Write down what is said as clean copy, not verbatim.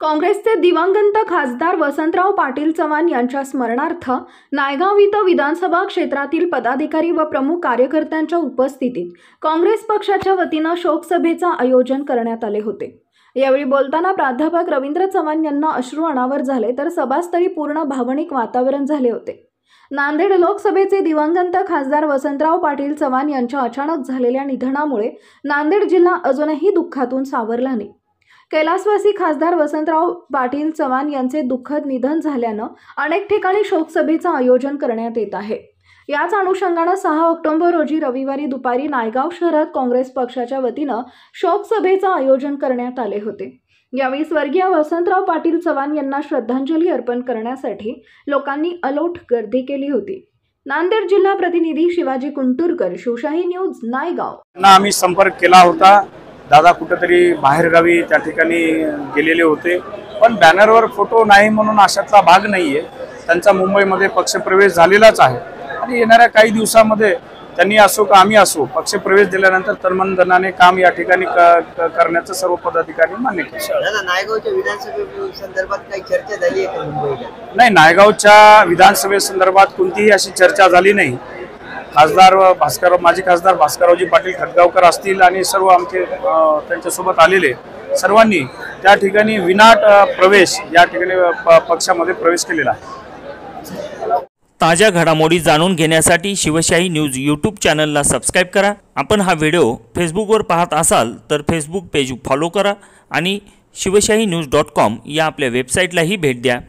काँग्रेसचे दिवंगत खासदार वसंतराव पाटील चव्हाण यांच्या स्मरणार्थ नायगाव इथं विधानसभा क्षेत्रातील पदाधिकारी व प्रमुख कार्यकर्त्यांच्या उपस्थितीत काँग्रेस पक्षाच्या वतीनं शोकसभेचं आयोजन करण्यात आले होते। यावेळी बोलताना प्राध्यापक रवींद्र चव्हाण यांना अश्रू अनावर झाले तर सभास्थळी पूर्ण भावनिक वातावरण झाले होते। नांदेड लोकसभेचे दिवंगत खासदार वसंतराव पाटील चव्हाण यांच्या अचानक झालेल्या निधनामुळे नांदेड जिल्हा अजूनही दुःखातून सावरला नाही। कैलासवासी खासदार वसंतराव पाटील चव्हाण यांचे दुःखद निधन झाल्यानं अनेक ठिकाणी शोकसभेचं आयोजन करण्यात येत आहे। याच अनुषंगाने 6 ऑक्टोबर रोजी रविवारी दुपारी नायगाव शहरात काँग्रेस पक्षाच्या वतीनं शोकसभेचं आयोजन करण्यात आले होते। यावेळी स्वर्गीय वसंतराव पाटील चव्हाण यांना श्रद्धांजली अर्पण करण्यासाठी लोकांनी अलोट गर्दी केली होती। नांदेड जिल्हा प्रतिनिधी शिवाजी कुंटुरकर, शिवशाही न्यूज, नायगाव। आम्ही संपर्क केला होता। दादा कुठेतरी बाहेरगावी त्या ठिकाणी गेलेले होते, पण बॅनरवर फोटो नाही म्हणून अशातला भाग नाहीये। त्यांचा मुंबईमध्ये पक्षप्रवेश झालेलाच आहे आणि येणाऱ्या काही दिवसामध्ये त्यांनी असो का आम्ही असो पक्षप्रवेश दिल्यानंतर तन्मनधनाने काम या ठिकाणी करण्याचं सर्व पदाधिकारी मान्य केलं। दादा, नायगावच्या विधानसभेसंदर्भात काही चर्चा झाली आहे का मुंबईला? नाही, नायगावच्या विधानसभेसंदर्भात कोणतीही अशी चर्चा झाली नाही। खासदार माजी खासदार भास्कररावजी पाटील खटगावकर असतील आणि सर्व आमचे त्यांच्यासोबत आलेले सर्वांनी त्या ठिकाणी विनाट प्रवेश या ठिकाणी पक्षामध्ये प्रवेश केलेला आहे। ताज्या घडामोडी जाणून घेण्यासाठी शिवशाही न्यूज यूट्यूब चॅनलला सबस्क्राईब करा। आपण हा व्हिडिओ फेसबुकवर पाहत असाल तर फेसबुक पेज फॉलो करा आणि शिवशाही न्यूज.com या आपल्या वेबसाईटलाही भेट द्या।